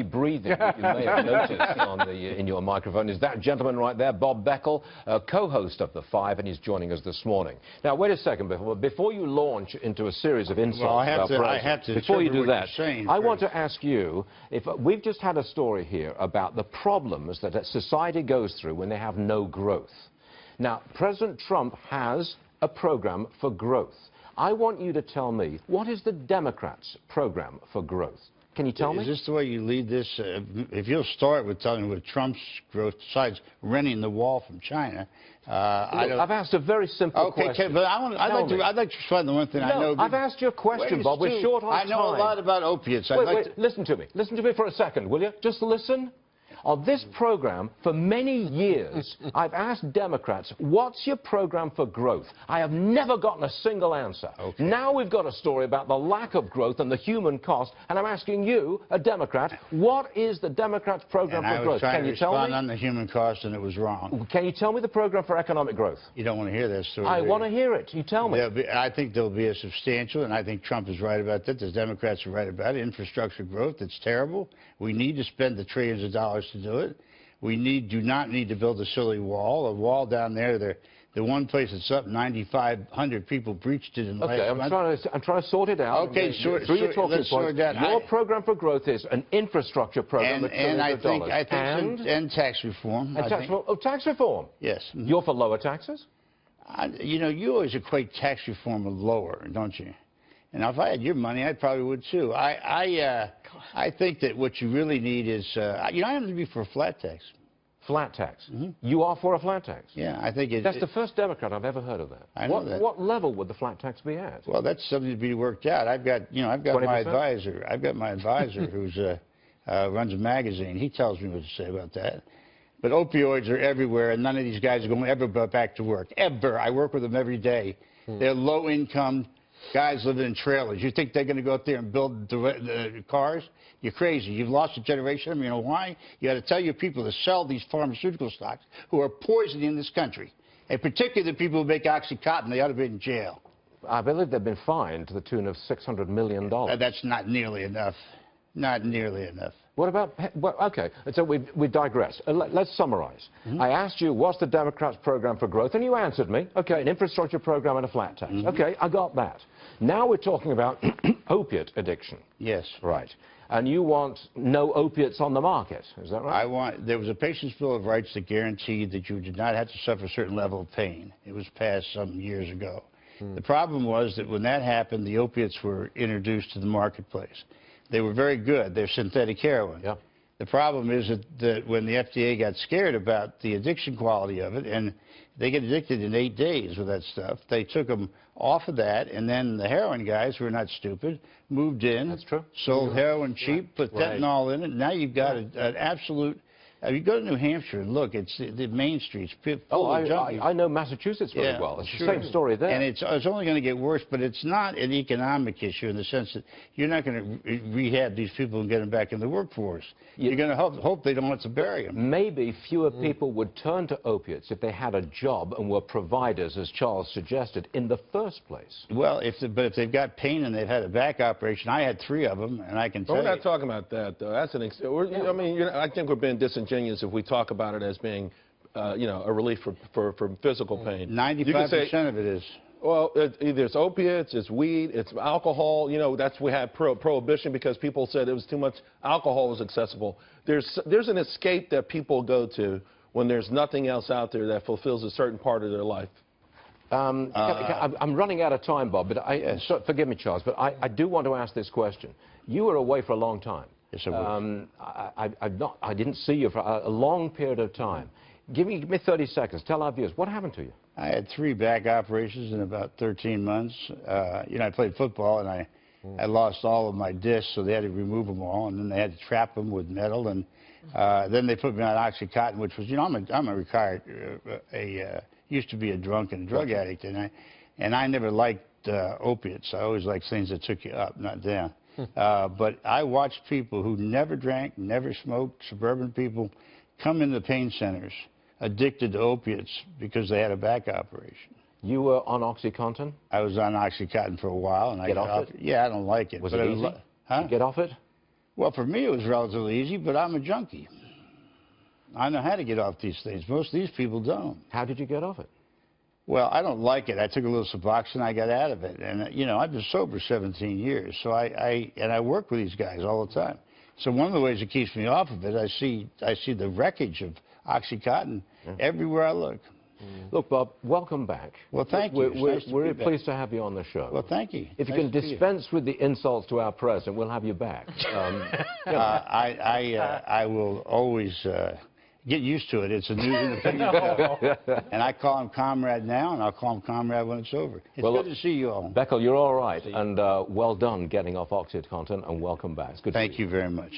Breathing that you may have noticed in your microphone is that gentleman right there, Bob Beckel, co-host of The Five, and he's joining us this morning. Now, wait a second, before you launch into a series of insults, well, I have to before you do that, I want to ask you, if we've just had a story here about the problems that society goes through when they have no growth. Now, President Trump has a program for growth. I want you to tell me, what is the Democrats' program for growth? Can you tell me? Is this the way you lead this? If you'll start with telling me what Trump's growth, besides renting the wall from China, I've asked a very simple question. Okay, but I'd like to respond to one thing. No, I know. I've asked you a question, Bob. We're short on time. I know a lot about opiates. Wait, listen to me. Listen to me for a second, will you? Just listen. On this program, for many years, I've asked Democrats, what's your program for growth? I have never gotten a single answer. Okay. Now we've got a story about the lack of growth and the human cost, and I'm asking you, a Democrat, what is the Democrats' program for growth? Can you tell me? I was trying to respond on the human cost, and it was wrong. Can you tell me the program for economic growth? You don't want to hear that story. I want to hear it. You tell me. I think there'll be a substantial, and I think Trump is right about that. The Democrats are right about it. Infrastructure growth, it's terrible. We need to spend the trillions of dollars to do it. We do not need to build a silly wall. A wall down there, the one place that's up, 9,500 people breached it in the last month. I'm trying to sort it out. Okay, Your program for growth is an infrastructure program and I think tax reform. Tax reform? Yes. You're for lower taxes? You know, you always equate tax reform with lower, don't you? And if I had your money, I probably would too. I think that what you really need is, you know, I have to be for a flat tax. Flat tax? Mm-hmm. You are for a flat tax? Yeah, I think that's the first Democrat I've ever heard of that. I know that. What level would the flat tax be at? Well, that's something to be worked out. I've got my advisor. I've got my advisor who's runs a magazine. He tells me what to say about that. But opioids are everywhere, and none of these guys are going to ever go back to work. Ever. I work with them every day. They're low-income guys living in trailers. You think they're going to go out there and build the cars? You're crazy. You've lost a generation. You know why? You got to tell your people to sell these pharmaceutical stocks who are poisoning this country, and particularly the people who make OxyContin. They ought to be in jail. I believe they've been fined to the tune of $600 million. That's not nearly enough. Not nearly enough. What about, okay, so we digress. Let's summarize. I asked you, what's the Democrats' program for growth? And you answered me. Okay, an infrastructure program and a flat tax. Okay, I got that. Now we're talking about opiate addiction. Yes. Right. And you want no opiates on the market, is that right? There was a Patient's Bill of Rights that guaranteed that you did not have to suffer a certain level of pain. It was passed some years ago. The problem was that when that happened, the opiates were introduced to the marketplace. They were very good. They're synthetic heroin. Yeah. The problem is that when the FDA got scared about the addiction quality of it, and they get addicted in 8 days with that stuff, they took them off of that, and then the heroin guys, who are not stupid, moved in. That's true. Sold heroin cheap, put fentanyl in it. Now you've got an absolute... You go to New Hampshire and look, it's the main streets. I know Massachusetts very well. It's the same story there. And it's only going to get worse, but it's not an economic issue in the sense that you're not going to rehab these people and get them back in the workforce. You're going to hope they don't want to bury them. Maybe fewer people would turn to opiates if they had a job and were providers, as Charles suggested, in the first place. Well, but if they've got pain and they've had a back operation, I had 3 of them, and I can tell you. We're not talking about that, though. That's I mean, I think we're being disingenuous if we talk about it as being, you know, a relief for physical pain. 95% of it is. Well, either it's opiates, it's weed, it's alcohol. You know, we had prohibition because people said it was too much alcohol was accessible. There's an escape that people go to when there's nothing else out there that fulfills a certain part of their life. I'm running out of time, Bob, but forgive me, Charles, but I do want to ask this question. You were away for a long time. Yes, I was. I didn't see you for a long period of time. Give me 30 seconds. Tell our viewers, what happened to you? I had 3 back operations in about 13 months. You know, I played football, and I lost all of my discs, so they had to remove them all, and then they had to trap them with metal, and then they put me on OxyContin, which was, you know, I'm a retired, used to be a drunk and a drug addict, and I never liked opiates. I always liked things that took you up, not down. But I watched people who never drank, never smoked, suburban people, come into pain centers addicted to opiates because they had a back operation. You were on OxyContin? I was on OxyContin for a while, and I got off it. Yeah, I don't like it. Was it easy? Huh? Did you get off it? Well, for me, it was relatively easy, but I'm a junkie. I know how to get off these things. Most of these people don't. How did you get off it? Well, I don't like it. I took a little Suboxone, I got out of it. And, you know, I've been sober 17 years, so I work with these guys all the time. So one of the ways it keeps me off of it, I see the wreckage of OxyContin everywhere I look. Look, Bob, welcome back. Well, thank you. We're pleased to have you on the show. Well, thank you. If you can dispense with the insults to our president, we'll have you back. I will always get used to it. It's a news and opinion show. And I call him comrade now, and I'll call him comrade when it's over. It's good to see you all. Beckel, you're all right, and well done getting off OxyContin, and welcome back. It's good to see you. Thank you very much.